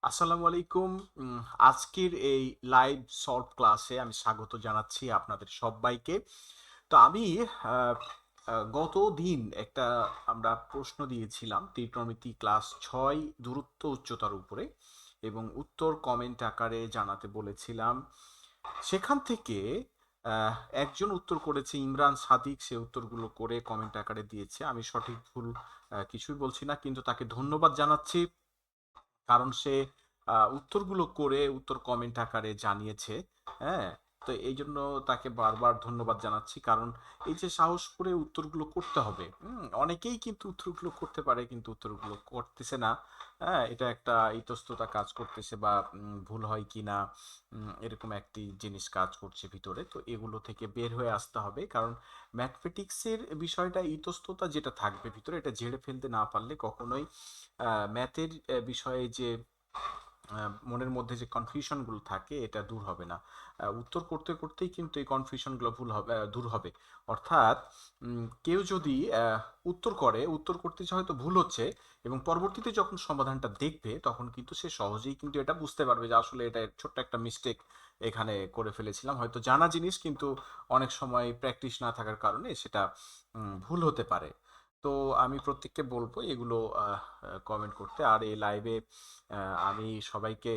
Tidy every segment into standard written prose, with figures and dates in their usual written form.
আসসালামু আলাইকুম। আজকের এই লাইভ সলভ ক্লাসে আমি স্বাগত জানাচ্ছি আপনাদের সবাইকে। তো আমি আহ, গত দিন একটা আমরা প্রশ্ন দিয়েছিলাম ত্রিকোণমিতি ক্লাস 6 দূরত্ব উচ্চতার উপরে, এবং উত্তর কমেন্ট আকারে জানাতে বলেছিলাম। সেখান থেকে আহ, একজন উত্তর করেছে ইমরান সাদিক, সে উত্তরগুলো করে কমেন্ট আকারে দিয়েছে। আমি সঠিক ভুল কিছুই বলছি না, কিন্তু তাকে ধন্যবাদ জানাচ্ছি, কারণ সে উত্তরগুলো করে উত্তর কমেন্ট আকারে জানিয়েছে। হ্যাঁ, তো এই জন্য তাকে বারবার ধন্যবাদ জানাচ্ছি, কারণ এই যে সাহস করে উত্তরগুলো করতে হবে। অনেকেই কিন্তু উত্তরগুলো করতে পারে, কিন্তু উত্তরগুলো করতেছে না। হ্যাঁ, এটা একটা ইতস্ততা কাজ করতেছে, বা ভুল হয় কি না, এরকম একটি জিনিস কাজ করছে ভিতরে। তো এগুলো থেকে বের হয়ে আসতে হবে, কারণ ম্যাথমেটিক্সের বিষয়টা ইতস্ততা যেটা থাকবে ভিতরে, এটা ঝেড়ে ফেলতে না পারলে কখনোই ম্যাথের বিষয়ে যে মনের মধ্যে যে কনফিউশনগুলো থাকে এটা দূর হবে না। উত্তর করতে করতেই কিন্তু এই কনফিউশনগুলো ভুল হবে, দূর হবে। অর্থাৎ কেউ যদি উত্তর করে, উত্তর করতে যে হয়তো ভুল হচ্ছে, এবং পরবর্তীতে যখন সমাধানটা দেখবে তখন কিন্তু সে সহজেই কিন্তু এটা বুঝতে পারবে যে আসলে এটা ছোট্ট একটা মিস্টেক এখানে করে ফেলেছিলাম। হয়তো জানা জিনিস, কিন্তু অনেক সময় প্র্যাকটিস না থাকার কারণে সেটা ভুল হতে পারে। তো আমি প্রত্যেককে বলবো এগুলো কমেন্ট করতে। আর এই লাইভে আমি সবাইকে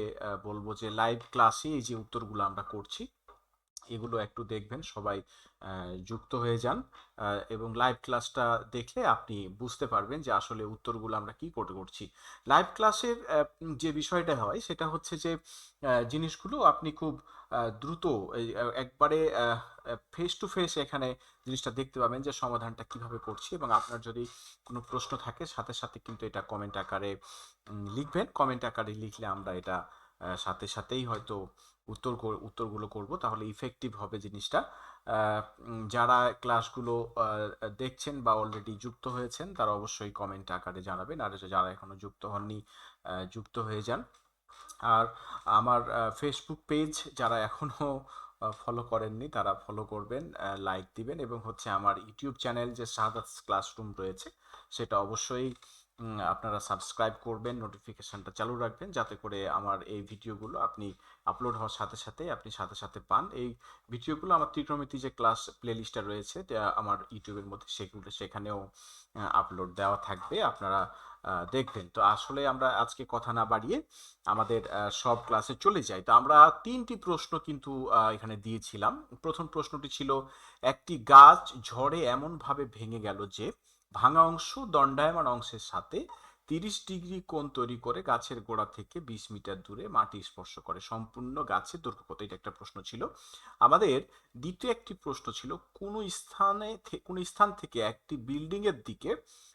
বলবো যে লাইভ ক্লাসে এই যে উত্তরগুলো আমরা করছি এগুলো একটু দেখবেন সবাই, যুক্ত হয়ে যান। এবং লাইভ ক্লাসটা দেখলে আপনি বুঝতে পারবেন যে আসলে উত্তরগুলো আমরা কি করে করছি। লাইভ ক্লাসের যে বিষয়টা হয় সেটা হচ্ছে যে জিনিসগুলো আপনি খুব দ্রুত একবারে ফেস টু ফেস এখানে জিনিসটা দেখতে পাবেন যে সমাধানটা কিভাবে করছি। এবং আপনার যদি কোনো প্রশ্ন থাকে সাথে সাথে কিন্তু এটা কমেন্ট আকারে লিখবেন। কমেন্ট আকারে লিখলে আমরা এটা সাথে সাথেই হয়তো উত্তরগুলো করব, তাহলে ইফেক্টিভ হবে জিনিসটা। যারা ক্লাসগুলো দেখছেন বা অলরেডি যুক্ত হয়েছেন তারা অবশ্যই কমেন্ট আকারে জানাবেন, আর যারা এখনো যুক্ত হননি যুক্ত হয়ে যান। আর আমার ফেসবুক পেজ যারা এখনো ফলো করেননি তারা ফলো করবেন, লাইক দিবেন, এবং হচ্ছে আমার ইউটিউব চ্যানেল যে শাহাদাত ক্লাসরুম রয়েছে সেটা অবশ্যই আপনারা সাবস্ক্রাইব করবেন, নোটিফিকেশনটা চালু রাখবেন, যাতে করে আমার এই ভিডিওগুলো আপনি আপলোড হওয়ার সাথে সাথে আপনি সাথে সাথে পান। এই ভিডিওগুলো আমার ত্রিকোণমিতি যে ক্লাস প্লেলিস্টটা রয়েছে আমার ইউটিউবের মধ্যে, সেগুলো সেখানেও আপলোড দেওয়া থাকবে, আপনারা দেখবেন। তো আসলে আমরা আজকে কথা না বাড়িয়ে আমাদের সব ক্লাসে চলে যাই। তো আমরা তিনটি প্রশ্ন কিন্তু এখানে দিয়েছিলাম। প্রথম প্রশ্নটি ছিল, একটি গাছ ঝড়ে এমনভাবে ভেঙে গেল যে ভাঙা অংশ দণ্ডায়মান অংশের সাথে 30 ডিগ্রি কোণ তৈরি করে গাছের গোড়া থেকে 20 মিটার দূরে মাটি স্পর্শ করে, সম্পূর্ণ গাছের দৈর্ঘ্য কত? এটা একটা প্রশ্ন ছিল। আমাদের দ্বিতীয় একটি প্রশ্ন ছিল, কোন স্থান থেকে একটি বিল্ডিং এর দিকে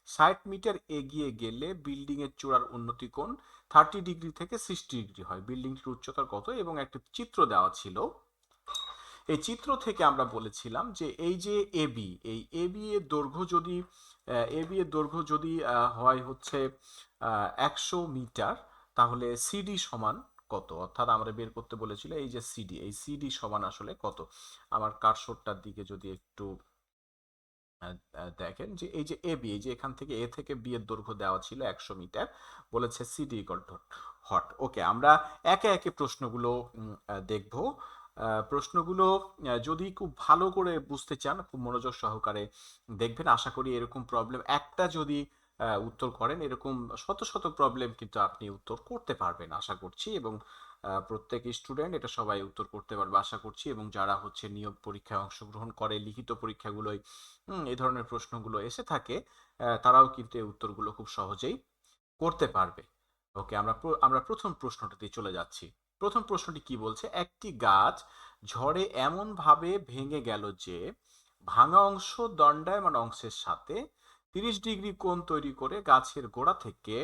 60 মিটার এগিয়ে গেলে বিল্ডিং এর চূড়ার উন্নতি কোণ 30 ডিগ্রি থেকে 60 ডিগ্রি হয়, বিল্ডিংটির উচ্চতা কত? এবং একটি চিত্র দেওয়া ছিল। এই চিত্র থেকে আমরা বলেছিলাম যে এই যে এবি, এই এবি এর দৈর্ঘ্য যদি এবি এর দৈর্ঘ্য যদি হয় হচ্ছে 100 মিটার, তাহলে সিডি সমান কত? অর্থাৎ আমরা বের করতে বলেছিল এই যে সিডি, এই সিডি সমান আসলে কত। আমার কার্সরটার দিকে যদি একটু দেখেন যে এই যে এ বি, এই যে এখান থেকে এ থেকে বি এর দৈর্ঘ্য দেওয়া ছিল 100 মিটার, বলেছে সিডি ইকুয়াল টু হট। ওকে, আমরা একে একে প্রশ্নগুলো দেখব। প্রশ্নগুলো যদি খুব ভালো করে বুঝতে চান খুব মনোযোগ সহকারে দেখবেন। আশা করি এরকম প্রবলেম একটা যদি উত্তর করেন, এরকম শত শত প্রবলেম কিন্তু আপনি উত্তর করতে পারবেন আশা করছি। এবং প্রত্যেক স্টুডেন্ট এটা সবাই উত্তর করতে পারবে আশা করছি। এবং যারা হচ্ছে নিয়োগ পরীক্ষায় অংশগ্রহণ করে, লিখিত পরীক্ষাগুলোয় এই ধরনের প্রশ্নগুলো এসে থাকে, তারাও কিন্তু এই উত্তরগুলো খুব সহজেই করতে পারবে। ওকে, আমরা প্রথম প্রশ্নটাতে চলে যাচ্ছি। প্রথম প্রশ্নটি কি বলছে, একটি গাছ ঝড়ে এমন ভাবে ভেঙে গেল যে ভাঙা অংশ দণ্ডায়মান অংশের সাথে 30 ডিগ্রি কোণ তৈরি করে গাছের গোড়া থেকে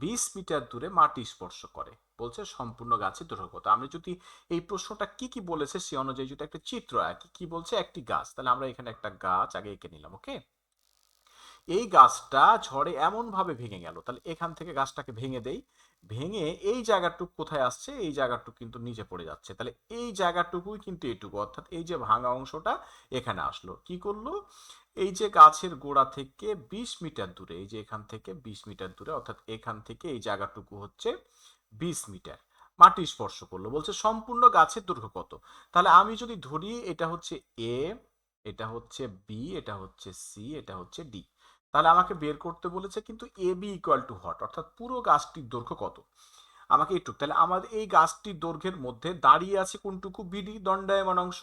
20 মিটার দূরে মাটি স্পর্শ করে, বলছে সম্পূর্ণ গাছের দৈর্ঘ্য কত? আমি যদি এই প্রশ্নটা কি কি বলেছে সে অনুযায়ী যদি একটা চিত্র আঁকি, কি বলছে একটি গাছ, তাহলে আমরা এখানে একটা গাছ আগে এঁকে নিলাম। ওকে, এই গাছটা ঝড়ে এমন ভাবে ভেঙে গেল, তাহলে এখান থেকে গাছটাকে ভেঙে দেই। ভেঙে এই জায়গাটুকু কোথায় আসছে? এই জায়গাটুকু কিন্তু নিচে পড়ে যাচ্ছে, তাহলে এই জায়গাটুকুই কিন্তু এটুকু, অর্থাৎ এই যে ভাঙা অংশটা এখানে আসলো। কি করলো? এই যে গাছের গোড়া থেকে 20 মিটার দূরে, এই যে এখান থেকে 20 মিটার দূরে, অর্থাৎ এখান থেকে এই জায়গাটুকু হচ্ছে 20 মিটার। মাটি স্পর্শ করলো, বলছে সম্পূর্ণ গাছের দৈর্ঘ্য কত। তাহলে আমি যদি ধরি এটা হচ্ছে এ, এটা হচ্ছে বি, এটা হচ্ছে সি, এটা হচ্ছে ডি, তাহলে আমাকে বের করতে বলেছে কিন্তু A B equal to what, অর্থাৎ পুরো গাছটির দৈর্ঘ্য কত আমাকে একটু। তাহলে আমাদের এই গাছটির দৈর্ঘ্যের মধ্যে দাঁড়িয়ে আছে কোনটুকু, বিডি দণ্ডায়মান অংশ,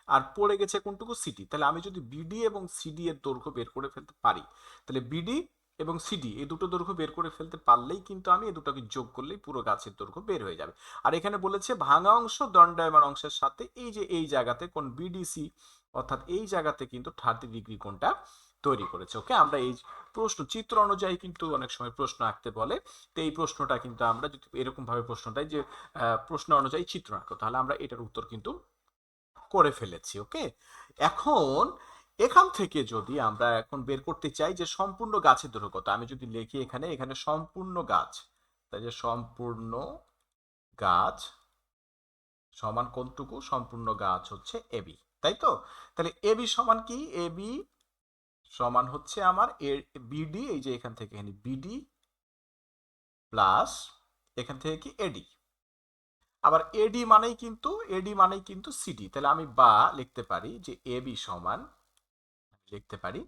আর পড়ে গেছে কোনটুকু, সিডি। তাহলে আমি যদি বিডি এবং সিডি এর দৈর্ঘ্য বের করে ফেলতে পারি, তাহলে বিডি এবং সিডি এই দুটো দৈর্ঘ্য বের করে ফেলতে পারলেই কিন্তু আমি এই দুটোকে যোগ করলেই পুরো গাছের দৈর্ঘ্য বের হয়ে যাবে। আর এখানে বলেছে ভাঙা অংশ দণ্ডায়মান অংশের সাথে এই যে এই জায়গাতে কোন বিডিসি, অর্থাৎ এই জায়গাতে কিন্তু 30 ডিগ্রি কোণটা তৈরি করেছে। ওকে, আমরা এই প্রশ্ন চিত্র অনুযায়ী কিন্তু অনেক সময় প্রশ্ন আঁকতে বলে, তো এই প্রশ্নটা কিন্তু আমরা যদি এরকম ভাবে প্রশ্ন দেয় যে প্রশ্ন অনুযায়ী চিত্র আঁকো, তাহলে আমরা এটার উত্তর কিন্তু করে ফেলেছি। ওকে, এখন এখান থেকে যদি আমরা এখন বের করতে চাই যে সম্পূর্ণ গাছের দৈর্ঘ্য কত, আমি যদি লিখি এখানে, এখানে সম্পূর্ণ গাছ, তাই যে সম্পূর্ণ গাছ সমান কোনটুকু, সম্পূর্ণ গাছ হচ্ছে এবি, তাই তো। তাহলে এবি সমান কি, এবি সমান হচ্ছে আমার বিডি, এই যে এখান থেকে এখানে বিডি প্লাস এখান থেকে কি এডি, আবার এডি মানেই কিন্তু সিডি। তাহলে আমি বা লিখতে পারি যে এবি সমান, লিখতে পারি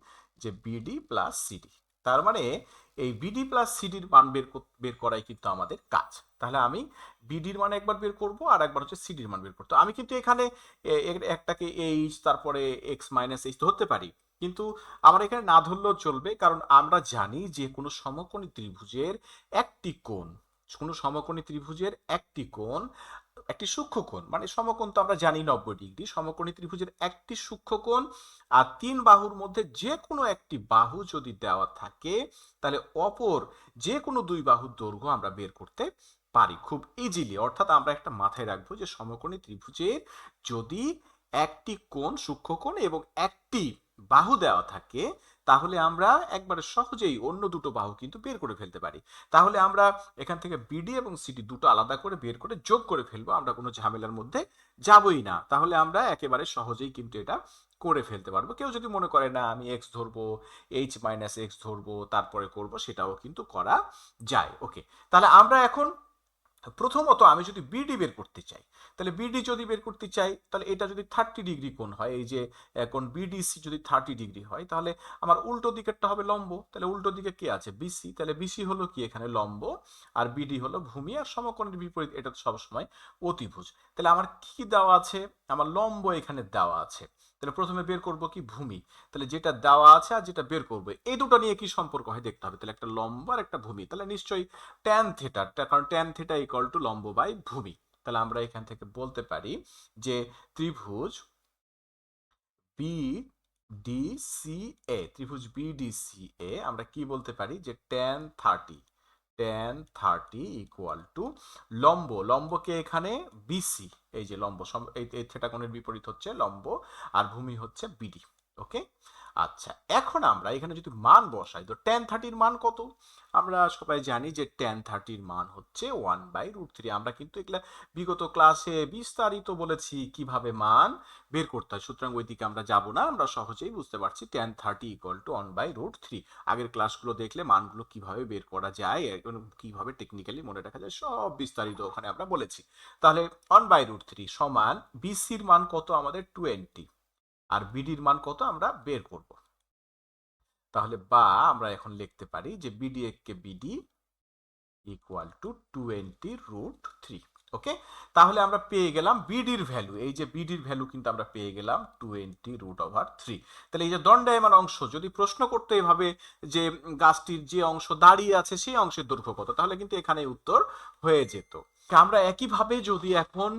যে বিডি প্লাস সিডি। তার মানে এই বিডি প্লাস সিডির মান বের করাই কিন্তু আমাদের কাজ। তাহলে আমি বিডির মান একবার বের করব আর একবার হচ্ছে সিডির মান বের করতে। আমি কিন্তু এখানে একটাকে এইচ তারপরে এক্স মাইনাস এইচ ধরতে পারি, কিন্তু আমার এখানে না ধরলেও চলবে, কারণ আমরা জানি যে কোনো সমকোণী ত্রিভুজের একটি কোণ, কোনো সমকোণী ত্রিভুজের একটি কোণ, একটি সূক্ষ্মকোণ, মানে সমকোণ তো আমরা জানি 90 ডিগ্রি, সমকোণী ত্রিভুজের একটি সূক্ষ্মকোণ আর 3 বাহুর মধ্যে যে কোনো একটি বাহু যদি দেওয়া থাকে, তাহলে অপর যে কোনো 2 বাহুর দৈর্ঘ্য আমরা বের করতে পারি খুব ইজিলি। অর্থাৎ আমরা একটা মাথায় রাখবো যে সমকোণী ত্রিভুজের যদি একটি কোণ সূক্ষ্মকোণ এবং একটি বাহু দেওয়া থাকে, তাহলে আমরা একবারে সহজেই অন্য দুটো বাহু কিন্তু বের করে ফেলতে পারি। তাহলে আমরা এখান থেকে বিডি এবং সিডি দুটো আলাদা করে বের করে যোগ করে ফেলবো, আমরা কোনো ঝামেলার মধ্যে যাবই না। তাহলে আমরা একেবারে সহজেই কিন্তু এটা করে ফেলতে পারবো। কেউ যদি মনে করে না আমি এক্স ধরবো, এইচ মাইনাস এক্স ধরবো তারপরে করব, সেটাও কিন্তু করা যায়। ওকে, তাহলে আমরা এখন প্রথমত আমি যদি বিডি বের করতে চাই, তাহলে বিডি যদি বের করতে চাই, তাহলে এটা যদি 30 ডিগ্রি কোণ হয়, এই যে কোণ বিডিসি যদি 30 ডিগ্রি হয়, তাহলে আমার উল্টো দিকেরটা হবে লম্ব। তাহলে উল্টো দিকে কে আছে, বিসি। তাহলে বিসি হলো কি এখানে লম্ব, আর বিডি হলো ভূমি, আর সমকোণের বিপরীত এটা তো সবসময় অতিভুজ। তাহলে আমার কি দেওয়া আছে, আমার লম্ব এখানে দেওয়া আছে। তাহলে প্রথমে বের করব কি, ভূমি। তাহলে যেটা দেওয়া আছে আর যেটা বের করবো এই দুটো নিয়ে কি সম্পর্ক হয় দেখতে হবে। তাহলে একটা লম্ব আর একটা ভূমি, তাহলে নিশ্চয়ই ট্যান থিটা, কারণ ট্যান থিটা ইকুয়াল টু লম্ব বাই ভূমি। তাহলে আমরা এখান থেকে বলতে পারি যে ত্রিভুজ বি ডি সি এ, ত্রিভুজ বি ডি সি এ আমরা কি বলতে পারি যে ট্যান থার্টি ইকুয়াল টু লম্ব, লম্বকে এখানে বিসি, এই যে লম্ব এই থিটা কোণের বিপরীত হচ্ছে লম্ব, আর ভূমি হচ্ছে বিডি। ওকে, আচ্ছা এখন আমরা এখানে যদি মান বসাই, তো ট্যান 30-র মান কত, আমরা সবাই জানি যে ট্যান 30-র মান হচ্ছে 1/√3। আমরা কিন্তু এগুলা বিগত ক্লাসে বিস্তারিত বলেছি কিভাবে মান বের করতে হয়, সুতরাং ওই দিকে আমরা যাব না, আমরা সহজেই বুঝতে পারছি ট্যান 30 ইকুয়াল টু 1/√3। আগের ক্লাসগুলো দেখলে মানগুলো কিভাবে বের করা যায় এবং কিভাবে টেকনিক্যালি মনে রাখা যায় সব বিস্তারিত ওখানে আমরা বলেছি। তাহলে 1/√3 সমান বিসির মান কত আমাদের 20, আর বিডির মান কত আমরা বের করব। তাহলে বা আমরা এখন লিখতে পারি যে BD K BD equal to 20√3। ওকে, তাহলে আমরা পেয়ে গেলাম বিডির ভ্যালু, এই যে বিডির ভ্যালু কিন্তু আমরা পেয়ে গেলাম 20√3। তাহলে এই যে দণ্ডায়মান অংশ যদি প্রশ্ন করতে এভাবে যে গাছটির যে অংশ দাঁড়িয়ে আছে সেই অংশের দৈর্ঘ্য কত, তাহলে কিন্তু এখানে উত্তর হয়ে যেত। আমরা একইভাবে যদি এখন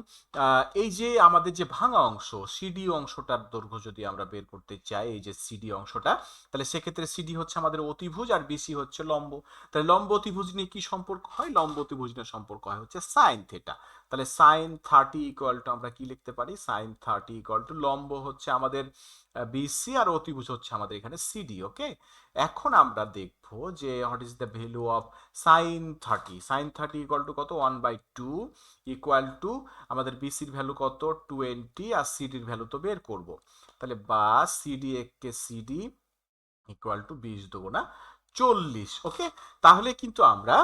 এই যে আমাদের যে ভাঙা অংশ সিডি অংশটার দৈর্ঘ্য যদি আমরা বের করতে চাই, এই যে সিডি অংশটা, তাহলে সেক্ষেত্রে সিডি হচ্ছে আমাদের অতিভুজ আর বিসি হচ্ছে লম্ব। তাহলে লম্ব অতিভুজ নিয়ে কি সম্পর্ক হয়, লম্ব অতিভুজ নিয়ে সম্পর্ক হয় হচ্ছে সাইন থিটা। তাহলে sin 30 ইকুয়াল টু আমরা কি লিখতে পারি, sin 30 ইকুয়াল টু লম্ব হচ্ছে আমাদের বিসি আর অতিভুজ হচ্ছে আমাদের এখানে সিডি। ওকে, এখন আমরা দেখব যে what is the value of sin 30 equal to কত, 1/2 ইকুয়াল টু আমাদের বিসির ভ্যালু কত 20, আর সিডির ভ্যালু তো বের করব। তাহলে বা CD K CD equal to 20 দুগুণা 40। ওকে, তাহলে কিন্তু আমরা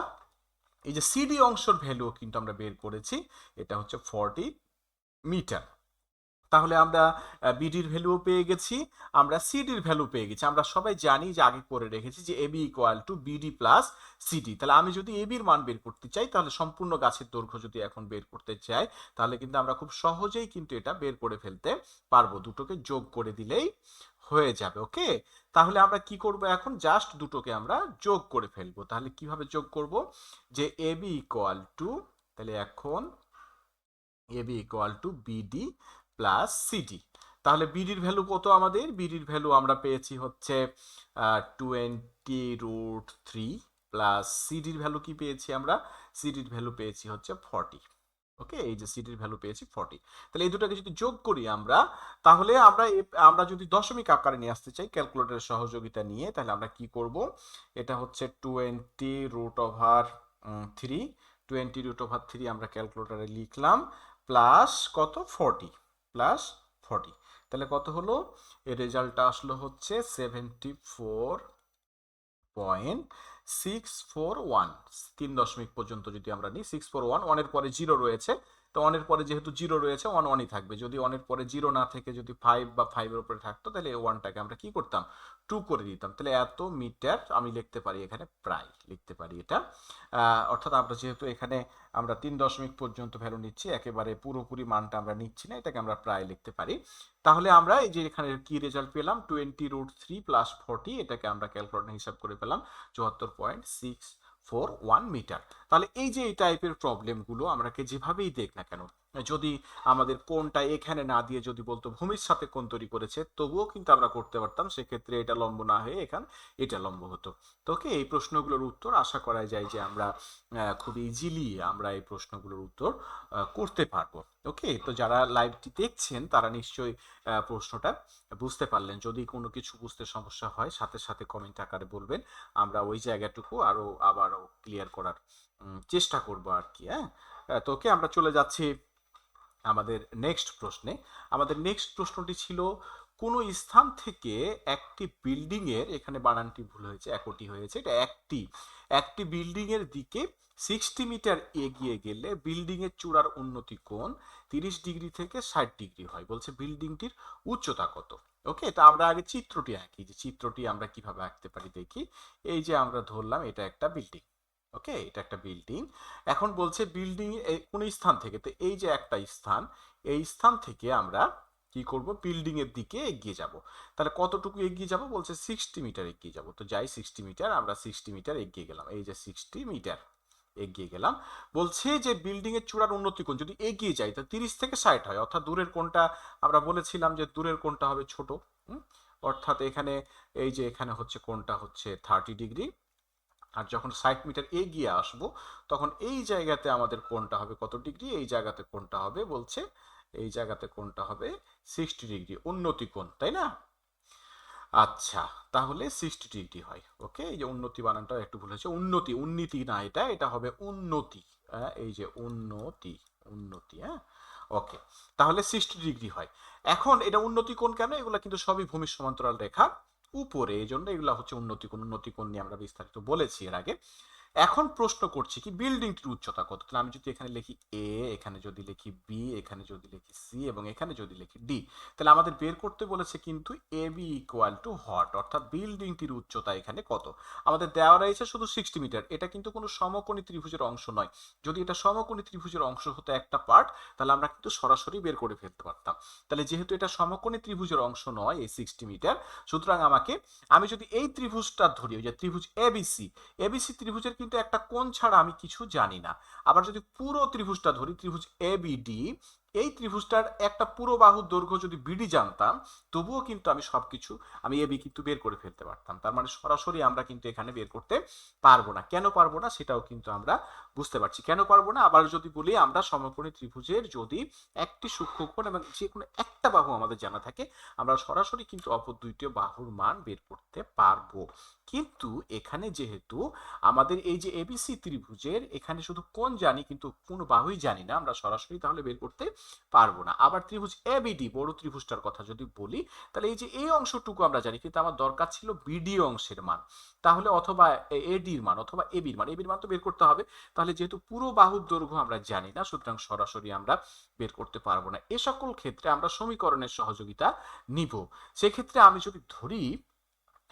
এই যে সিডি অংশের ভ্যালু কিন্তু আমরা বের করেছি, এটা হচ্ছে 40 মিটার। তাহলে আমরা বিডির ভ্যালুও পেয়ে গেছি, আমরা সিডির ভ্যালু পেয়ে গেছি। আমরা সবাই জানি যে আগে করে রেখেছি যে AB equal to BD plus CD. তাহলে আমি যদি এবির মান বের করতে চাই, তাহলে সম্পূর্ণ গাছের দৈর্ঘ্য যদি এখন বের করতে চাই, তাহলে কিন্তু আমরা খুব সহজেই কিন্তু এটা বের করে ফেলতে পারবো, দুটোকে যোগ করে দিলেই হয়ে যাবে। ওকে, তাহলে আমরা কি করব এখন, জাস্ট দুটোকে আমরা যোগ করে ফেলবো। তাহলে কিভাবে যোগ করব, যে এবি ইকুয়াল টু, তাহলে এখন AB equal to BD plus CD. তাহলে বিডির ভ্যালু কত, আমাদের বিডির ভ্যালু আমরা পেয়েছি হচ্ছে 20√3 প্লাস সিডির ভ্যালু কি পেয়েছি আমরা, সিডির ভ্যালু পেয়েছি হচ্ছে 40। ওকে, এই যে সিডির ভ্যালু পেয়েছি 40। তাহলে এই দুটাকে যদি যোগ করি আমরা, তাহলে আমরা যদি দশমিক আকারে নিয়ে আসতে চাই ক্যালকুলেটরের সহযোগিতা নিয়ে, তাহলে আমরা কি করব, এটা হচ্ছে 20√3, 20√3 আমরা ক্যালকুলেটরে লিখলাম, প্লাস কত 40, প্লাস 40। তাহলে কত হলো, এর রেজাল্টটা আসলো হচ্ছে 74.641। 3 দশমিক পর্যন্ত যদি আমরা নিই 641, ওয়ানের পরে জিরো রয়েছে, তো ওয়ানের পরে যেহেতু জিরো রয়েছে ওয়ান ওয়ানই থাকবে। যদি ওয়ানের পরে জিরো না থেকে যদি 5 বা 5 এর উপরে থাকতো, তাহলে এই ওয়ানটাকে আমরা কি করতাম, 2 করে দিতাম। তাহলে এত মিটার আমি লিখতে পারি, এখানে প্রায় লিখতে পারি এটা। অর্থাৎ আমরা যেহেতু এখানে আমরা 3 দশমিক পর্যন্ত ভ্যালু নিচ্ছি, একেবারে পুরোপুরি মানটা আমরা নিচ্ছি না, এটাকে আমরা প্রায় লিখতে পারি। তাহলে আমরা এই যে এখানে কি রেজাল্ট পেলাম, 20√3 প্লাস 40, এটাকে আমরা ক্যালকুলেটর হিসাব করে পেলাম 74.641 মিটার। তাহলে এই যে এই টাইপের প্রবলেমগুলো আমরা যেভাবেই দেখ না কেন, যদি আমাদের কোণটা এখানে না দিয়ে যদি বলতো ভূমির সাথে কোণ তৈরি করেছে, তবুও কিন্তু আমরা করতে পারতাম। সেক্ষেত্রে এটা লম্ব না হয়ে এখানে এটা লম্ব হতো। তো ওকে, এই প্রশ্নগুলোর উত্তর আশা করা যায় যে আমরা খুব ইজিলি আমরা এই প্রশ্নগুলোর উত্তর করতে পারবো। ওকে, তো যারা লাইভটি দেখছেন তারা নিশ্চয়ই প্রশ্নটা বুঝতে পারলেন। যদি কোনো কিছু বুঝতে সমস্যা হয় সাথে সাথে কমেন্ট আকারে বলবেন, আমরা ওই জায়গাটুকু আবারও ক্লিয়ার করার চেষ্টা করব আর কি। হ্যাঁ, তো ওকে, আমরা চলে যাচ্ছি আমাদের নেক্সট প্রশ্নে। আমাদের নেক্সট প্রশ্নটি ছিল, কোনো স্থান থেকে একটি বিল্ডিং এর, এখানে বানানটি ভুল হয়েছে, একটি হয়েছে, এটা একটি বিল্ডিং এর দিকে 60 মিটার এগিয়ে গেলে বিল্ডিং এর চূড়ার উন্নতি কোণ 30 ডিগ্রি থেকে 60 ডিগ্রি হয়। বলছে বিল্ডিংটির উচ্চতা কত। ওকে, তা আমরা আগে চিত্রটি আঁকি, যে চিত্রটি আমরা কিভাবে আঁকতে পারি দেখি। এই যে আমরা ধরলাম এটা একটা বিল্ডিং। ওকে, এটা একটা বিল্ডিং। এখন বলছে বিল্ডিং কোন স্থান থেকে, তো এই যে একটা স্থান, এই স্থান থেকে আমরা কি করব, বিল্ডিং এর দিকে এগিয়ে যাব। তাহলে কতটুকু এগিয়ে যাব, বলছে 60 মিটার এগিয়ে যাব। তো যাই 60 মিটার, আমরা 60 মিটার এগিয়ে গেলাম, এই যে 60 মিটার এগিয়ে গেলাম। বলছে যে বিল্ডিং এর চূড়ার উন্নতি কোণ যদি এগিয়ে যায়, তো 30 থেকে 60 হয়, অর্থাৎ দূরের কোণটা আমরা বলেছিলাম যে দূরের কোণটা হবে ছোট। অর্থাৎ এখানে এই যে এখানে হচ্ছে কোণটা হচ্ছে 30 ডিগ্রি, আর যখন 60 মিটার এগিয়ে আসব, তখন এই জায়গাতে আমাদের কোণটা হবে কত ডিগ্রি, এই জায়গাতে কোণটা হবে, বলছে এই জায়গাতে কোণটা হবে 60 ডিগ্রি, উন্নতি কোণ, তাই না? আচ্ছা, তাহলে 60 ডিগ্রি হয়। ওকে, এই যে উন্নতি বানানটা একটু ভুল হয়েছে, উন্নতি, উন্নীতি না, এটা হবে উন্নতি। এই যে উন্নতি, উন্নতি। হ্যাঁ, ওকে, তাহলে 60 ডিগ্রি হয়। এখন এটা উন্নতি কোণ কেন, এগুলো কিন্তু সবই ভূমির সমান্তরাল রেখা উপরে, এই জন্য এগুলো হচ্ছে উন্নতি কোণ। উন্নতি কোণ নিয়ে আমরা বিস্তারিত বলেছি এর আগে। এখন প্রশ্ন করছি কি, বিল্ডিংটির উচ্চতা কত। তাহলে আমি যদি এখানে লিখি এ, এখানে যদি লিখি বি, এখানে যদি লিখি সি এবং এখানে যদি লিখি ডি, তাহলে আমাদের বের করতে বলেছে কিন্তু A B equal too hot, অর্থাৎ বিল্ডিংটির উচ্চতা এখানে কত। আমাদের দেওয়া রয়েছে শুধু 60 মিটার, এটা কিন্তু কোনো সমকোণী ত্রিভুজের অংশ নয়। যদি এটা সমকোণী ত্রিভুজের অংশ হতো একটা পার্ট, তাহলে আমরা কিন্তু সরাসরি বের করে ফেলতে পারতাম। তাহলে যেহেতু এটা সমকোণী ত্রিভুজের অংশ নয় এই 60 মিটার, সুতরাং আমি যদি এই ত্রিভুজটা ধরি, ওই যে ত্রিভুজ এবিসি, এবিসি ত্রিভুজের কিন্তু একটা কোণ ছাড়া আমি কিছু জানি না। আবার যদি পুরো ত্রিভুজটা ধরি, ত্রিভুজ এবিডি, এই ত্রিভুজটার একটা পুরো বাহুর দৈর্ঘ্য যদি বিডি জানতাম, তবুও কিন্তু আমি এবি কিন্তু বের করে ফেলতে পারতাম। তার মানে সরাসরি আমরা কিন্তু এখানে বের করতে পারবো না। কেন পারবো না সেটাও কিন্তু আমরা বুঝতে পারছি কেন পারবো না। আবার যদি বলি, আমরা সমকোণী ত্রিভুজের যদি একটি সূক্ষ্মকোণ এবং যে কোনো একটা বাহু আমাদের জানা থাকে, আমরা সরাসরি কিন্তু অপর দুইটি বাহুর মান বের করতে পারবো। কিন্তু এখানে যেহেতু আমাদের এই যে এবিসি ত্রিভুজের এখানে শুধু কোণ জানি কিন্তু কোনো বাহুই জানি না, আমরা সরাসরি তাহলে বের করতে পারবো না। আবার ত্রিভুজ এবিডি বড় ত্রিভুজটার কথা যদি বলি, তাহলে এই যে এই অংশটুকু আমরা জানি, কিন্তু আমার দরকার ছিল বিডি অংশের মান। তাহলে অথবা এডির মান অথবা এবির মান, এবির মান তো বের করতে হবে। তাহলে যেহেতু পুরো বাহুর দৈর্ঘ্য আমরা জানি না, সুতরাং সরাসরি আমরা বের করতে পারবো না। এ সকল ক্ষেত্রে আমরা সমীকরণের সহযোগিতা নিব। সেক্ষেত্রে আমি যদি ধরি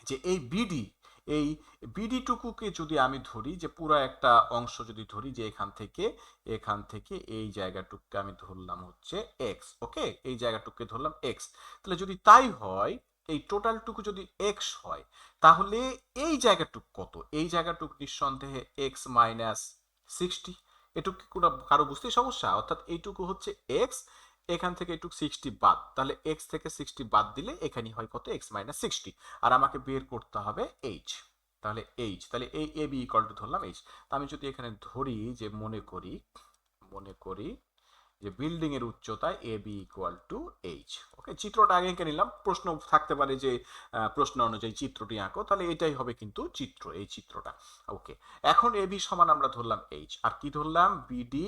যে এই বিডি টুকুকে যদি আমি ধরি, যে পুরো একটা অংশ যদি ধরি, যে এখান থেকে এই জায়গাটুকুকে আমি ধরলাম হচ্ছে এক্স, ওকে, এই জায়গাটুকুকে ধরলাম এক্স। তাহলে যদি তাই হয়, এই টোটালটুকু যদি এক্স হয়, তাহলে এই জায়গাটুকু কত? এই জায়গাটুকু নিঃসন্দেহে এক্স মাইনাস 60। এটুকু কি কোনো কারো বুঝতে সমস্যা? অর্থাৎ এইটুকু হচ্ছে এক্স, এখান থেকে এইটুকু 60 বাদ, তাহলে এক্স থেকে 60 বাদ দিলে এখানে হয় কত? X minus 60। আর আমাকে বের করতে হবে এইচ। তাহলে এই এ বি ইকুয়াল টু ধরলাম এইচ। তা আমি যদি এখানে ধরি যে মনে করি যে বিল্ডিং এর উচ্চতা A B equal to H, ওকে, চিত্রটা আগে এঁকে নিলাম। প্রশ্ন থাকতে পারে যে প্রশ্ন অনুযায়ী চিত্রটি আঁকো, তাহলে এটাই হবে কিন্তু চিত্র, এই চিত্রটা, ওকে। এখন এ বি সমান আমরা ধরলাম এইচ, আর কি ধরলাম? বিডি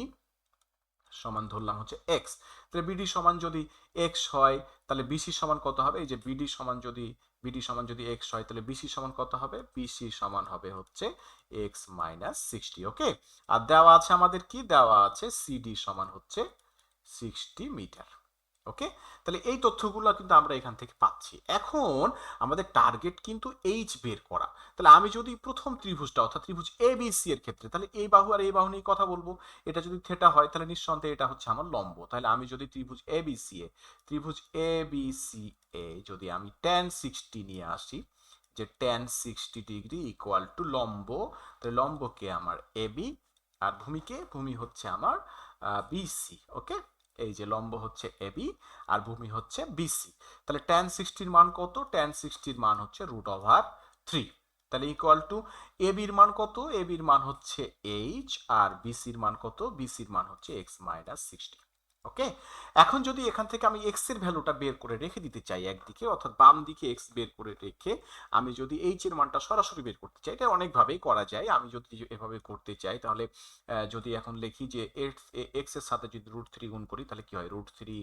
সমান ধরলাম হচ্ছে এক্স। তাহলে বিডি সমান যদি এক্স হয়, তাহলে বিসি সমান কত হবে? এই যে বিডি সমান যদি এক্স হয়, তাহলে বিসি সমান কত হবে? বিসি সমান হবে হচ্ছে এক্স মাইনাস 60, ওকে। আর দেওয়া আছে আমাদের কি? দেওয়া আছে সিডি সমান হচ্ছে 60 মিটার, ওকে। তাহলে এই তথ্যগুলো কিন্তু আমরা এখান থেকে পাচ্ছি। এখন আমাদের টার্গেট কিন্তু এইচ বের করা। তাহলে আমি যদি প্রথম ত্রিভুজটা অর্থাৎ ত্রিভুজ এ বি সি এর ক্ষেত্রে, তাহলে এই বাহু আর এই বাহু নিয়ে কথা বলবো। এটা যদি থেটা হয়, তাহলে নিঃসন্দেহে এটা হচ্ছে আমার লম্ব। তাহলে আমি যদি ত্রিভুজ এ বি সি এ যদি আমি tan 60 নিয়ে আসি, যে tan 60 ডিগ্রি ইকুয়াল টু লম্ব, তাহলে লম্বকে আমার এ বি, আর ভূমি হচ্ছে আমার বিসি, ওকে। এই যে লম্ব হচ্ছে এবি আর ভূমি হচ্ছে বিসি। তাহলে tan 60 মান কত? tan 60 মান হচ্ছে √3। তাহলে ইকুয়াল টু এবির মান কত? এবির মান হচ্ছে এইচ, আর বিসির মান কত? বিসির মান হচ্ছে এক্স মাইনাস 60, ওকে। এখন যদি এখান থেকে আমি এক্স এর ভ্যালুটা বের করে রেখে দিতে চাই একদিকে, অর্থাৎ বাম দিকে এক্স বের করে রেখে আমি যদি এইচ এর মানটা সরাসরি বের করতে চাই, এটা অনেকভাবেই করা যায়। আমি যদি এভাবে করতে চাই, তাহলে যদি এখন লিখি যে এক্স এর সাথে যদি √3 গুণ করি, তাহলে কি হয়? √3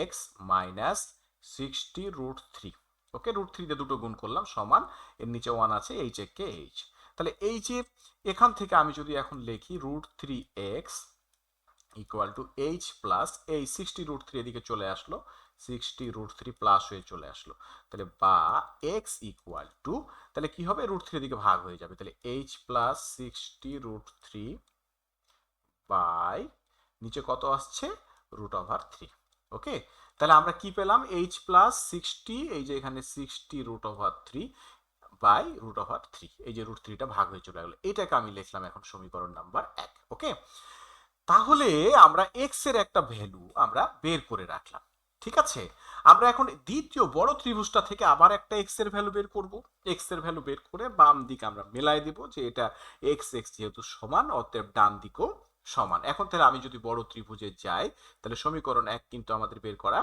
এক্স মাইনাস 60 √3, ওকে। √3 দিয়ে দুটো গুণ করলাম সমান, এর নিচে 1 আছে, এইচ একে এইচ। তাহলে এই যে এখান থেকে আমি যদি এখন লিখি √3 x equal to H plus এই 60 √3 এদিকে চলে আসলো, 60 √3 প্লাস হয়ে চলে আসলো, তাহলে বা এক্স ইকুয়াল টু, তাহলে কি হবে? √3 এদিকে ভাগ হয়ে যাবে, তাহলে এইচ প্লাস 60 √3 বাই নিচে কত আসছে? √3, ওকে। তাহলে আমরা কি পেলাম? এইচ প্লাস 60, এই যে এখানে 60 √3 বাই √3, এই যে √3টা ভাগ হয়ে চলে গেল। এটাকে আমি লিখলাম এখন সমীকরণ নাম্বার 1, ওকে। তাহলে আমরা এক্স এর একটা ভ্যালু আমরা বের করে রাখলাম, ঠিক আছে। আমরা এখন দ্বিতীয় বড় ত্রিভুজটা থেকে আবার একটা এক্স এর ভ্যালু বের করব। এক্স এর ভ্যালু বের করে বাম দিকে আমরা মেলাই দেব, যে এটা এক্স এক্স যেহেতু সমান, অতএব ডান দিকও সমান। এখন তাহলে আমি যদি বড় ত্রিভুজে যাই, তাহলে সমীকরণ 1 কিন্তু আমাদের বের করা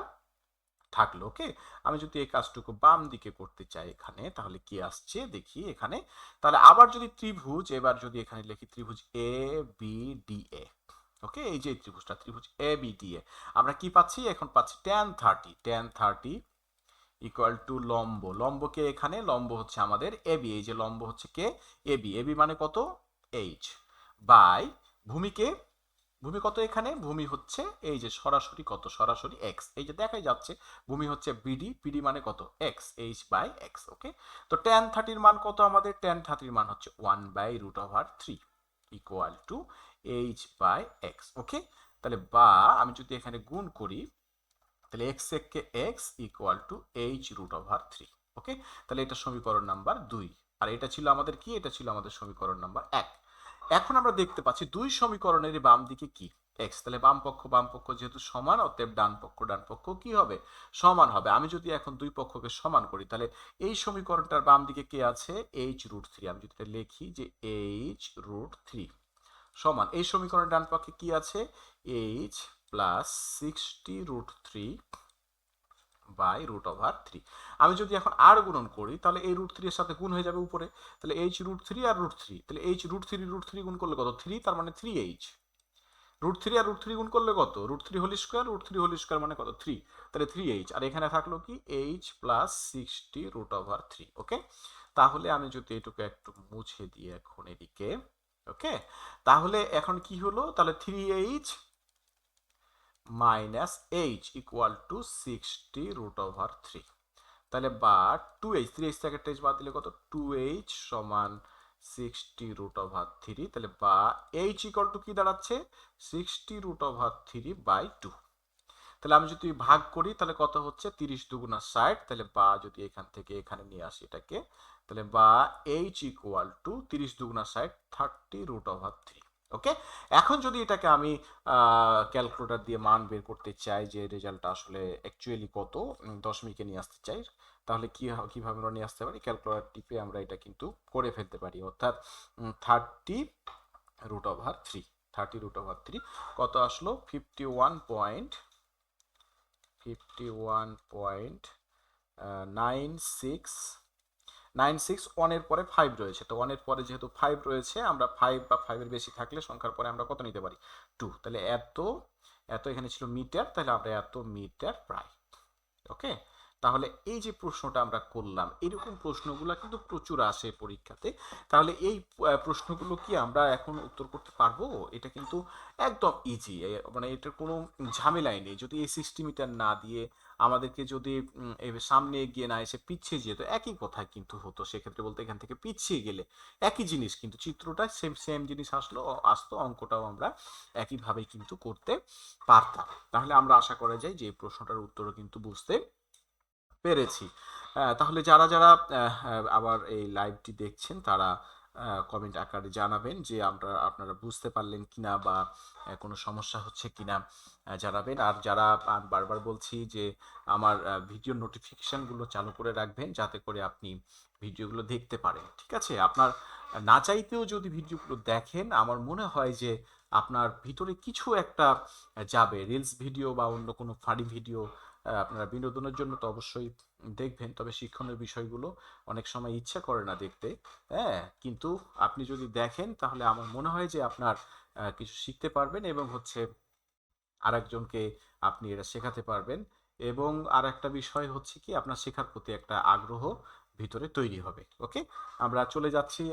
থাকলো, ওকে। আমি যদি এই কাজটুকু বাম দিকে করতে চাই এখানে, তাহলে কি আসছে দেখি এখানে। তাহলে আবার যদি ত্রিভুজ, এবার যদি এখানে লিখি ত্রিভুজ এ বি ডি এ, ওকে। এই যে ত্রিভুজ এ বি ডি এ, আমরা কি পাচ্ছি? এখন পাচ্ছি tan 30 ইকুয়াল টু লম্বকে এখানে লম্ব হচ্ছে আমাদের এবি, এই যে লম্ব হচ্ছে কে? এবি মানে কত? এইচ বাই ভূমি কত? এখানে ভূমি হচ্ছে এই যে সরাসরি কত? সরাসরি এক্স, এই যে দেখাই যাচ্ছে ভূমি হচ্ছে বিডি মানে কত? এক্স, এইচ বাই এক্স, ওকে। তো tan 30 মান কত আমাদের? tan 30 মান হচ্ছে 1/√3 equal to H by x, okay. তাহলে বা আমি যদি এখানে গুণ করি, তাহলে এক্স একে এক্স ইকুয়াল টু এইচ √3, ওকে। তাহলে এটা সমীকরণ নাম্বার 2, আর এটা ছিল আমাদের কি? এটা ছিল আমাদের সমীকরণ নাম্বার 1। এখন আমরা দেখতে পাচ্ছি দুই সমীকরণের বাম দিকে কি? এক্স। তাহলে বাম পক্ষ যেহেতু সমান, অতএব ডান পক্ষ কি হবে? সমান হবে। আমি যদি এখন দুই পক্ষকে সমান করি, তাহলে এই সমীকরণটার বাম দিকে কে আছে? এইচ √3। আমি যদি এটা লিখি যে এইচ √3 সমান, এই সমীকরণের ডান পক্ষে কি আছে? H plus 60 √3 by √3। আমি যদি এখন আর গুণন করি, তাহলে এই √3 এর সাথে গুণ হয়ে যাবে উপরে, তাহলে এইচ √3 আর √3, তাহলে এইচ √3 গুণ করলে কত? 3, তার মানে 3h। √3 আর √3 গুণ করলে কত? √3 হোল স্কোয়ার, √3 হোল স্কোয়ার মানে কত? 3। তাহলে 3h, আর এখানে থাকলো কি h প্লাস 60√3। ওকে, তাহলে আমি যদি এটুকু একটু মুছে দিই এখন এদিকে, ওকে, তাহলে এখন কি হলো? তাহলে 3h minus h equal to 60√3। তাহলে বা 2h, 3h থেকে টেজ বাদ দিলে কত? 2h সমান 60√3। তাহলে বা h ইকুয়াল টু কি দাঁড়াচ্ছে? 60√3/2। তাহলে আমি যদি ভাগ করি তাহলে কত হচ্ছে? 30 দুগুণা 60। তাহলে বা যদি এখান থেকে এখানে নিয়ে আসি এটাকে, তাহলে বা h ইকুয়াল টু 30 দুগুণা 60, 30√3। ওকে, এখন যদি এটাকে আমি ক্যালকুলেটর দিয়ে মান বের করতে চাই যে রেজাল্টটা আসলে অ্যাকচুয়ালি কত, দশমিকে নিয়ে আসতে চাই, তাহলে কিভাবে আমরা নিয়ে আসতে পারি? ক্যালকুলেটর টিপে আমরা এটা কিন্তু করে ফেলতে পারি, অর্থাৎ 30√3, 30√3 কত আসলো? 51.96 ওয়ানের পরে 5 রয়েছে, তো ওয়ানের পরে যেহেতু 5 রয়েছে, আমরা 5 বা 5 এর বেশি থাকলে সংখ্যার পরে আমরা কত নিতে পারি? 2। তাহলে এত এত এখানে ছিল মিটার, তাহলে আমরা এত মিটার প্রায়। ওকে, তাহলে এই যে প্রশ্নটা আমরা করলাম, এরকম প্রশ্নগুলো কিন্তু প্রচুর আসে পরীক্ষাতে। তাহলে এই প্রশ্নগুলো কি আমরা এখন উত্তর করতে পারবো? এটা কিন্তু একদম ইজি, মানে এটার কোনো ঝামেলাই নেই। যদি এই 60 মিটার না দিয়ে আমাদেরকে যদি সামনে এগিয়ে না এসে পিছিয়ে যেত, একই কথা কিন্তু হতো। সেক্ষেত্রে বলতে এখান থেকে পিছিয়ে গেলে একই জিনিস, কিন্তু চিত্রটা সেম সেম জিনিস আসতো, অঙ্কটাও আমরা একইভাবেই কিন্তু করতে পারতাম। তাহলে আমরা আশা করা যায় যে এই প্রশ্নটার উত্তরও কিন্তু বুঝতে পেরেছি। তাহলে যারা যারা আবার এই লাইভটি দেখছেন তারা কমেন্ট আকারে জানাবেন যে আপনারা বুঝতে পারলেন কিনা, বা কোনো সমস্যা হচ্ছে কিনা জানাবেন। আর যারা, আমি বারবার বলছি যে আমার ভিডিও নোটিফিকেশনগুলো চালু করে রাখবেন, যাতে করে আপনি ভিডিওগুলো দেখতে পারেন। ঠিক আছে, আপনার না চাইতেও যদি ভিডিওগুলো দেখেন, আমার মনে হয় যে আপনার ভিতরে কিছু একটা যাবে। রিলস ভিডিও বা অন্য কোনো ফানি ভিডিও আপনারা বিনোদনের জন্য তো অবশ্যই দেখবেন, তবে শিক্ষণীয় বিষয়গুলো অনেক সময় ইচ্ছা করে না দেখতে, হ্যাঁ, কিন্তু আপনি যদি দেখেন তাহলে আমার মনে হয় যে আপনার কিছু শিখতে পারবেন, এবং হচ্ছে আরেকজনকে আপনি এটা শেখাতে পারবেন। এবং আর একটা বিষয় হচ্ছে কি, আপনার শেখার প্রতি একটা আগ্রহ ভিতরে তৈরি হবে। ওকে, আমরা চলে যাচ্ছি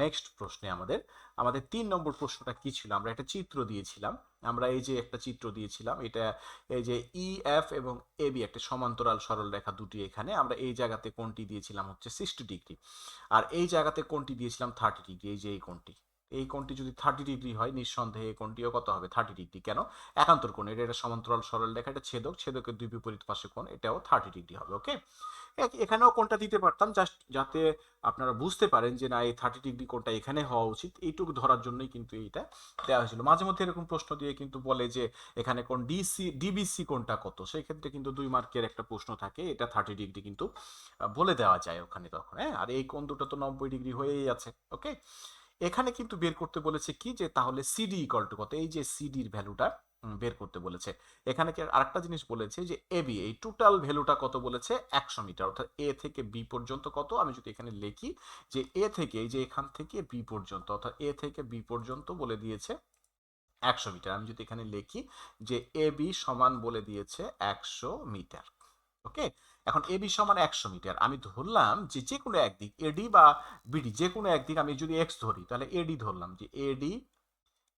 নেক্সট প্রশ্নে। আমাদের আমাদের 3 নম্বর প্রশ্নটা কি ছিল? আমরা একটা চিত্র দিয়েছিলাম। আমরা এই যে একটা চিত্র দিয়েছিলাম, এটা এই যে ই এফ এবং এ বি একটা সমান্তরাল সরল রেখা দুটি, এখানে আমরা এই জায়গাতে কোণটি দিয়েছিলাম হচ্ছে 60 ডিগ্রি, আর এই জায়গাতে কোণটি দিয়েছিলাম 30 ডিগ্রি। এই যে এই কোণটি, এই কোণটি যদি 30 ডিগ্রি হয়, নিঃসন্দেহে এই কোণটিও কত হবে? 30 ডিগ্রি। কেন? একান্তর কোণ, এটা একটা সমান্তরাল সরল রেখা, এটা ছেদক, ছেদকের দুই বিপরীত পাশে কোণ, এটাও 30 ডিগ্রি হবে। ওকে, এখানেও কোণটা দিতে পারতাম, জাস্ট যাতে আপনারা বুঝতে পারেন যে না, এই 30 ডিগ্রি কোণটা এখানে হওয়া উচিত, এইটুকু ধরার জন্যই কিন্তু এইটা দেওয়া হয়েছিল। মাঝে মধ্যে এরকম প্রশ্ন দিয়ে কিন্তু বলে যে এখানে কোণ ডিবিসি কোণটা কত, সেই ক্ষেত্রে কিন্তু 2 মার্কের একটা প্রশ্ন থাকে, এটা 30 ডিগ্রি কিন্তু বলে দেওয়া যায় ওখানে তখন। হ্যাঁ, আর এই কোণ দুটো তো 90 ডিগ্রি হয়েই আছে। ওকে, এখানে কিন্তু বের করতে বলেছে কি, যে তাহলে সিডি ইকুয়াল টু কত, এই যে সিডির ভ্যালুটা বের করতে বলেছে। এখানে কি আরেকটা জিনিস বলেছে যে এবি, এই টোটাল ভ্যালুটা কত বলেছে? 100 মিটার, অর্থাৎ এ থেকে বি পর্যন্ত কত, আমি যদি এখানে লিখি যে এ থেকে, এই যে এখান থেকে বি পর্যন্ত, অর্থাৎ এ থেকে বি পর্যন্ত বলে দিয়েছে 100 মিটার। আমি যদি এখানে লিখি যে এ বি সমান বলে দিয়েছে 100 মিটার। ওকে, এখন এ বি সমান 100 মিটার, আমি ধরলাম যে যে কোনো একদিক এডি বা বিডি, যে কোনো একদিক, আমি যদি এক্স ধরি তাহলে এডি ধরলাম, যে এডি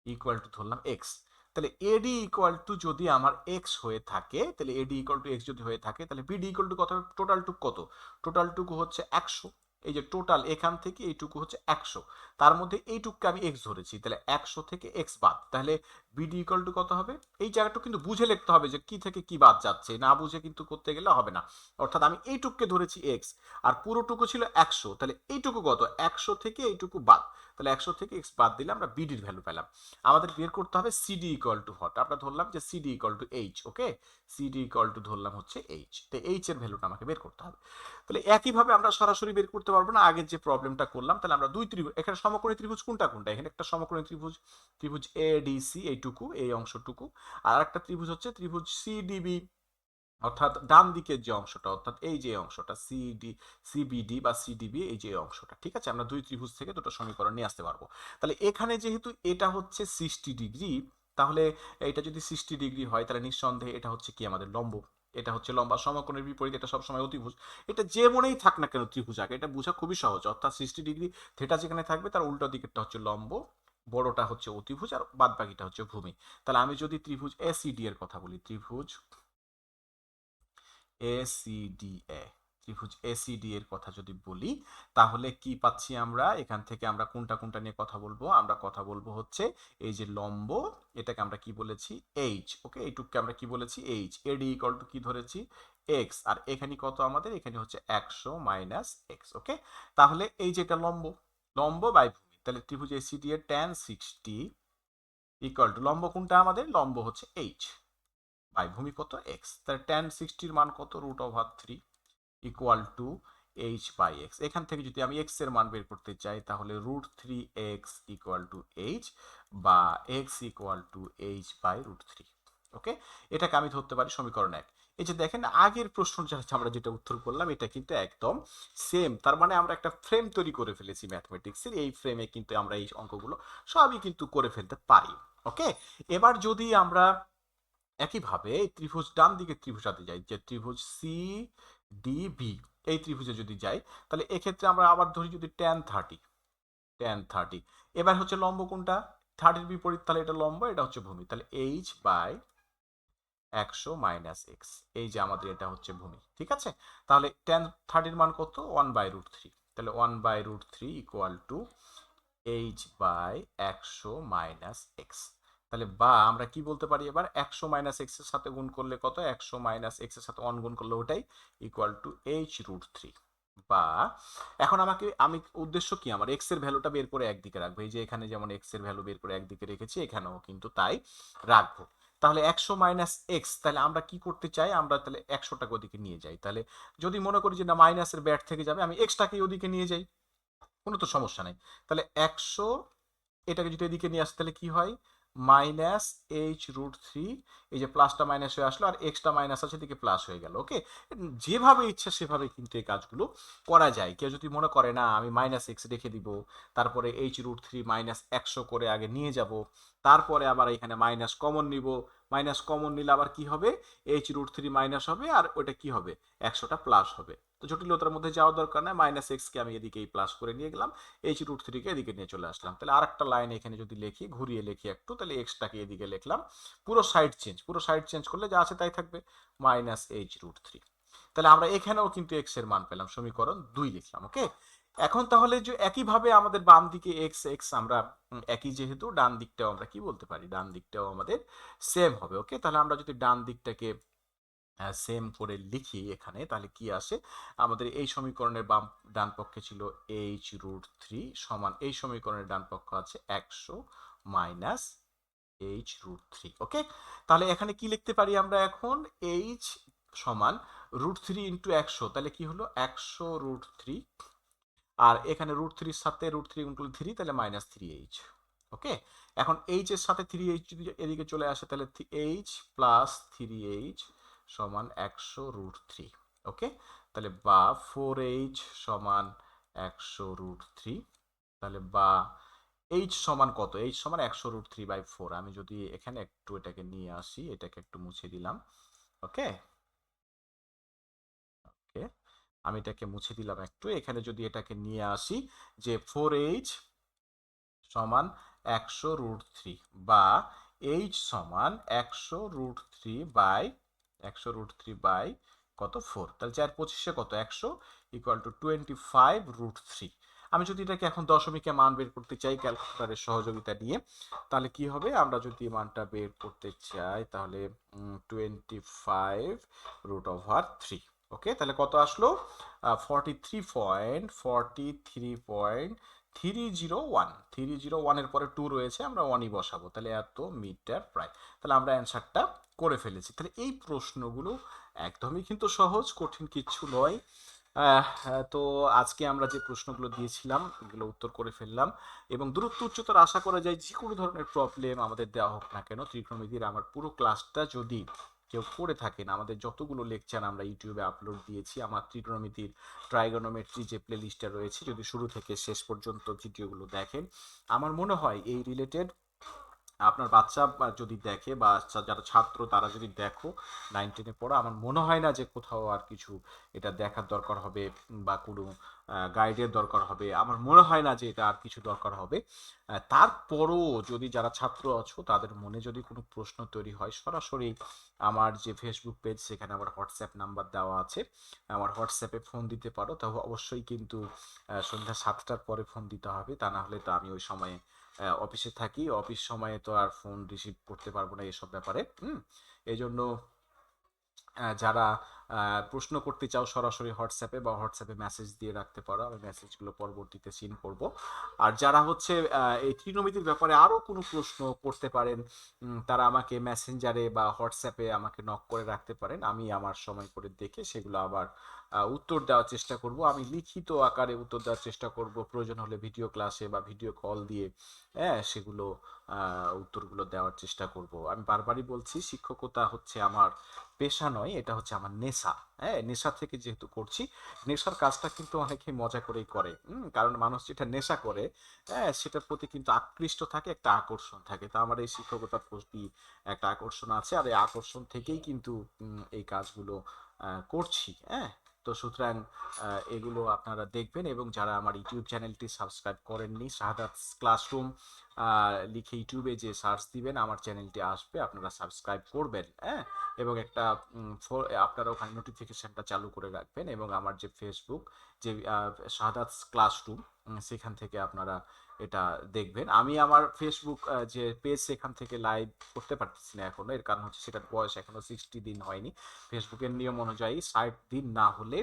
ইকুয়াল টু ধরলাম এক্স। তাহলে এডি ইকুয়াল টু যদি আমার এক্স হয়ে থাকে, তাহলে এডি ইকুয়াল টু এক্স যদি হয়ে থাকে, তাহলে বিডি ইকুয়াল টু কত? টোটাল টুকু কত? টোটাল টুকু হচ্ছে 100। এই যে টোটাল এখান থেকে এইটুকু হচ্ছে 100, তার মধ্যে এইটুকু আমি এক্স ধরেছি, তাহলে 100 থেকে এক্স বাদ, তাহলে বিডি ইকুয়াল টু কত হবে? এই জায়গাটা কিন্তু বুঝে লিখতে হবে যে কি থেকে কি বাদ যাচ্ছে, না বুঝে কিন্তু করতে গেলে হবে না। অর্থাৎ আমি এইটুকুকে ধরেছি এক্স, আর পুরোটুকু ছিল 100, তাহলে এইটুকু কত? 100 থেকে এইটুকু বাদ, তাহলে 100 থেকে এক্স বাদ দিলে আমরা বিডির ভ্যালু পেলাম। আমাদের বের করতে হবে সিডি ইকুয়াল টু হট, আমরা ধরলাম যে CD equal to H. Okay, CD equal to ধরলাম হচ্ছে এইচ, তো এইচ এর ভ্যালুটা আমাকে বের করতে হবে। তাহলে একইভাবে আমরা সরাসরি বের করতে পারবো না, আগের যে প্রবলেমটা করলাম। তাহলে আমরা দুই ত্রিভুজ, এখানে সমকোণী ত্রিভুজ কোনটা কোনটা? এখানে একটা সমকোণী ত্রিভুজ, ত্রিভুজ এ ডি সি, এইটুকু, এই অংশটুকু, আর একটা ত্রিভুজ হচ্ছে ত্রিভুজ সি ডিবি, অর্থাৎ ডান দিকের যে অংশটা, অর্থাৎ এই যে অংশটা সিবিডি বা সিডিবি, এই যে অংশটা। ঠিক আছে, আমরা দুই ত্রিভুজ থেকে দুটো সমীকরণ নিয়ে আসতে পারবো। তাহলে এখানে যেহেতু এটা হচ্ছে 60 ডিগ্রি, তাহলে এটা যদি 60 ডিগ্রি হয় তাহলে নিঃসন্দেহে এটা হচ্ছে কি আমাদের লম্ব, এটা হচ্ছে লম্বা। সমকোণের বিপরীত এটা সবসময় অতিভুজ। এটা যে মনেই থাক না কেন ত্রিভুজ আগে, এটা বোঝা খুবই সহজ। অর্থাৎ 60 ডিগ্রি থেটা যেখানে থাকবে তার উল্টো দিকেরটা হচ্ছে লম্ব, বড়টা হচ্ছে অতিভুজ, আর বাদ বাকিটা হচ্ছে ভূমি। তাহলে আমি যদি ত্রিভুজ এসিডি এর কথা বলি, ত্রিভুজ এসিডি এ, ত্রিভুজ এসিডি এর কথা যদি বলি, তাহলে কি পাচ্ছি আমরা এখান থেকে? আমরা কোনটা কোনটা নিয়ে কথা বলবো? আমরা কথা বলবো হচ্ছে এই যে লম্ব, এটাকে আমরা কি বলেছি? এইচ। ওকে, এইটুককে আমরা কি বলেছি? এইচ। এডি ইকুয়াল টু কি ধরেছি? এক্স। আর এখানে কত আমাদের? এখানে হচ্ছে 100 মাইনাস এক্স। ওকে, তাহলে এই যে এটা লম্ব, লম্ব বাই ভূমি, তাহলে ত্রিভুজ এসিডি এর tan 60 ইকুয়াল টু লম্ব কোনটা আমাদের? লম্ব হচ্ছে এইচ বাই ভূমি কত? এক্স। তাহলে tan 60 এর মান কত? √3 equal to H by X. এখান থেকে যদি আমি এক্স এর মান বের করতে চাই তাহলে √3x ইকুয়াল টু এইচ, বা X equal to H by √3। Okay, এটাকে আমি ধরতে পারি সমীকরণ 1। এই যে দেখেন আগের প্রশ্ন আমরা যেটা উত্তর করলাম এটা কিন্তু একদম সেম। তার মানে আমরা একটা ফ্রেম তৈরি করে ফেলেছি ম্যাথমেটিক্সের। এই ফ্রেমে কিন্তু আমরা এই অঙ্কগুলো সবই কিন্তু করে ফেলতে পারি। ওকে, এবার যদি আমরা একইভাবে এই ত্রিভুজ ডান দিকের ত্রিভুজাতে যাই, যে ত্রিভুজ সি ডি বি, এই ত্রিভুজে যদি যাই তাহলে এক্ষেত্রে আমরা আবার ধরি যদি tan 30, এবার হচ্ছে লম্ব কোনটা? 30 বিপরীত, তাহলে এটা লম্ব, এটা হচ্ছে ভূমি, তাহলে এইচ বাই 100 মাইনাস এক্স। এই যে আমাদের এটা হচ্ছে ভূমি। ঠিক আছে, তাহলে tan 30 মান কত? 1/√3। তাহলে 1/√3 equal to H by 100 minus X. তাহলে বা আমরা কি বলতে পারি এবার? 100 মাইনাস এক্স এর সাথে গুণ করলে কত? 100 মাইনাস এক্স এর সাথে 1 গুণ করলে ওটাই ইকুয়াল টু h√3। বা এখন আমি উদ্দেশ্য কি আমার? এক্স এর ভ্যালুটা বের করে একদিকে রাখবো। এই যে এখানে যেমন এক্স এর ভ্যালু বের করে একদিকে রেখেছি, এখানেও কিন্তু তাই রাখবো। তাহলে 100 মাইনাস এক্স, তাহলে আমরা কি করতে চাই? আমরা তাহলে 100টাকে ওদিকে নিয়ে যাই। তাহলে যদি মনে করি যে না মাইনাসের ব্যাট থেকে যাবে, আমি এক্সটাকে ওদিকে নিয়ে যাই, কোনো তো সমস্যা নেই। তাহলে 100, এটাকে যদি এদিকে নিয়ে আসে তাহলে কি হয়? মাইনাস h√3, এই যে প্লাসটা মাইনাস হয়ে আসলো, আর এক্সটা মাইনাস আছে এদিকে প্লাস হয়ে গেল। ওকে, যেভাবে ইচ্ছা সেভাবে কিন্তু এই কাজগুলো করা যায়। কেউ যদি মনে করে না আমি মাইনাস এক্স রেখে দিব, তারপরে h√3 মাইনাস 100 করে আগে নিয়ে যাব, তারপরে আবার এখানে মাইনাস কমন নিব, মাইনাস কমন নিলে আবার কি হবে? h√3 মাইনাস হবে, আর ওটা কি হবে? 100টা প্লাস হবে। তো জটিলতার মধ্যে যাওয়ার দরকার নাই, মাইনাস এক্সকে আমি এদিকেই প্লাস করে নিয়ে গেলাম, h√3কে এদিকে নিয়ে চলে আসলাম। তাহলে আরেকটা লাইন এখানে যদি লিখি, ঘুরিয়ে লিখি একটু, তাহলে এক্সটাকে এদিকে লিখলাম, পুরো সাইড চেঞ্জ করলে যা আছে তাই থাকবে, মাইনাস h√3। তাহলে আমরা এখানেও কিন্তু এক্স এর মান পেলাম, সমীকরণ 2 লিখলাম। ওকে, এখন তাহলে যে একইভাবে আমাদের বাম দিকে এক্স এক্স আমরা একই, যেহেতু ডান দিকটাও আমরা কি বলতে পারি? ডান দিকটাও আমাদের সেম হবে। ওকে, তাহলে আমরা যদি ডান দিকটাকে সেম করে লিখি এখানে, তাহলে কি আসে আমাদের? এই সমীকরণের ডান পক্ষে ছিল h√3 সমান, এই সমীকরণের ডান পক্ষ আছে 100 মাইনাস h√3। ওকে, তাহলে এখানে কি লিখতে পারি আমরা এখন? h সমান √3 ইন্টু 100, তাহলে কি হলো? 100√3, আর এখানে √3 সাথে √3 গুণ করলে 3, তাহলে মাইনাস 3h। ওকে, এখন এইচ এর সাথে 3h যদি এদিকে চলে আসে তাহলে h প্লাস 3h সমান 100√3। ওকে, তাহলে বা 4h সমান 100√3। তাহলে বা h সমান কত? h সমান 100√3/4। আমি যদি এখানে একটু এটাকে নিয়ে আসি, এটাকে একটু মুছে দিলাম। ওকে, ওকে, আমি এটাকে মুছে দিলাম একটু। এখানে যদি এটাকে নিয়ে আসি যে 4h সমান 100√3, বা h সমান 100√3 বাই কত? 4। তাহলে 4×25 কত? 100 ইকুয়াল টু 25√3। আমি যদি এটাকে এখন দশমিকে মান বের করতে চাই ক্যালকুলেটরের সহযোগিতা নিয়ে, তাহলে কি হবে? আমরা যদি মানটা বের করতে চাই তাহলে 25√3। ওকে, তাহলে কত আসলো? 43.301 এর পরে 2 রয়েছে, আমরা 1ই বসাবো, তাহলে এত মিটার প্রায়। তাহলে আমরা অ্যান্সারটা করে ফেলেছি। তাহলে এই প্রশ্নগুলো একদমই কিন্তু সহজ, কঠিন কিচ্ছু নয়। তো আজকে আমরা যে প্রশ্নগুলো দিয়েছিলাম এগুলো উত্তর করে ফেললাম, এবং দূরত্ব উচ্চতার আশা করা যায় যে কোনো ধরনের প্রবলেম আমাদের দেওয়া হোক না কেন, ত্রিকোণমিতির আমার পুরো ক্লাসটা যদি কেউ করে থাকেন, আমাদের যতগুলো লেকচার আমরা ইউটিউবে আপলোড দিয়েছি, আমার ত্রিকোণমিতির ট্রাইগোনোমেট্রি যে প্লেলিস্টটা রয়েছে, যদি শুরু থেকে শেষ পর্যন্ত ভিডিওগুলো দেখেন, আমার মনে হয় এই রিলেটেড আপনার বাচ্চা বা যদি দেখে বা যারা ছাত্র তারা যদি দেখো 9-10-এ পড়া, আমার মনে হয় না যে কোথাও আর কিছু এটা দেখার দরকার হবে বা কোনো গাইডের দরকার হবে। আমার মনে হয় না যে এটা আর কিছু দরকার হবে। তারপরও যদি যারা ছাত্র আছো তাদের মনে যদি কোনো প্রশ্ন তৈরি হয়, সরাসরি আমার যে ফেসবুক পেজ সেখানে আমার হোয়াটসঅ্যাপ নাম্বার দেওয়া আছে, আমার হোয়াটসঅ্যাপে ফোন দিতে পারো। তবে অবশ্যই কিন্তু সন্ধ্যা 7টার পরে ফোন দিতে হবে, তা না হলে তো আমি ওই সময়ে অফিসে থাকি, অফিস সময়ে তো আর ফোন রিসিভ করতে পারবো না এসব ব্যাপারে। এই জন্য যারা প্রশ্ন করতে চাও সরাসরি হোয়াটসঅ্যাপে বা হোয়াটসঅ্যাপে মেসেজ দিয়ে রাখতে পারো, আমি মেসেজগুলো পরবর্তীতে সিন করব। আর যারা হচ্ছে এই ত্রিনোমিতির ব্যাপারে আরও কোনো প্রশ্ন করতে পারেন, তারা আমাকে মেসেঞ্জারে বা হোয়াটসঅ্যাপে আমাকে নক করে রাখতে পারেন। আমি আমার সময় করে দেখে সেগুলো আবার উত্তর দেওয়ার চেষ্টা করব। আমি লিখিত আকারে উত্তর দেওয়ার চেষ্টা করব, প্রয়োজন হলে ভিডিও ক্লাসে বা ভিডিও কল দিয়ে সেগুলো উত্তরগুলো দেওয়ার চেষ্টা করব। আমি বারবারই বলছি, শিক্ষকতা হচ্ছে আমার পেশা নয়, এটা হচ্ছে আমার নেশা। হ্যাঁ, নেশা থেকে যেহেতু করছি, নেশার কাজটা কিন্তু অনেকেই মজা করেই করে। কারণ মানুষ যেটা নেশা করে, হ্যাঁ, সেটার প্রতি কিন্তু আকৃষ্ট থাকে, একটা আকর্ষণ থাকে। তা আমার এই শিক্ষকতার প্রতি একটা আকর্ষণ আছে, আর এই আকর্ষণ থেকেই কিন্তু এই কাজগুলো করছি। হ্যাঁ, তো সুতরাং এগুলো আপনারা দেখবেন, এবং যারা আমার ইউটিউব চ্যানেলটি সাবস্ক্রাইব করেননি, শাহাদাত ক্লাসরুম লিখে ইউটিউবে যে সার্চ দিবেন আমার চ্যানেলটি আসবে, আপনারা সাবস্ক্রাইব করবেন। হ্যাঁ, এবং একটা আপনারা ওখানে নোটিফিকেশনটা চালু করে রাখবেন, এবং আমার যে ফেসবুক যে শাহাদাত ক্লাসরুম, সেখান থেকে আপনারা এটা দেখবেন। আমি আমার ফেসবুক যে পেজ সেখান থেকে লাইভ করতে পারতেছি না এখনো, এর কারণ হচ্ছে সেটার বয়স এখনো 60 দিন হয়নি। ফেসবুকের নিয়ম অনুযায়ী 60 দিন না হলে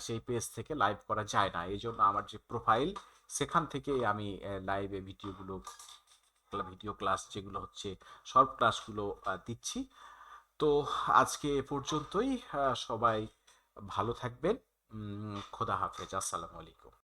সেই পেজ থেকে লাইভ করা যায় না। এই জন্য আমার যে প্রোফাইল সেখান থেকে আমি লাইভে ভিডিও ক্লাস যেগুলো হচ্ছে শর্ট ক্লাসগুলো দিচ্ছি। তো আজকে এ পর্যন্তই। সবাই ভালো থাকবেন। খোদা হাফেজ। আসসালামু আলাইকুম।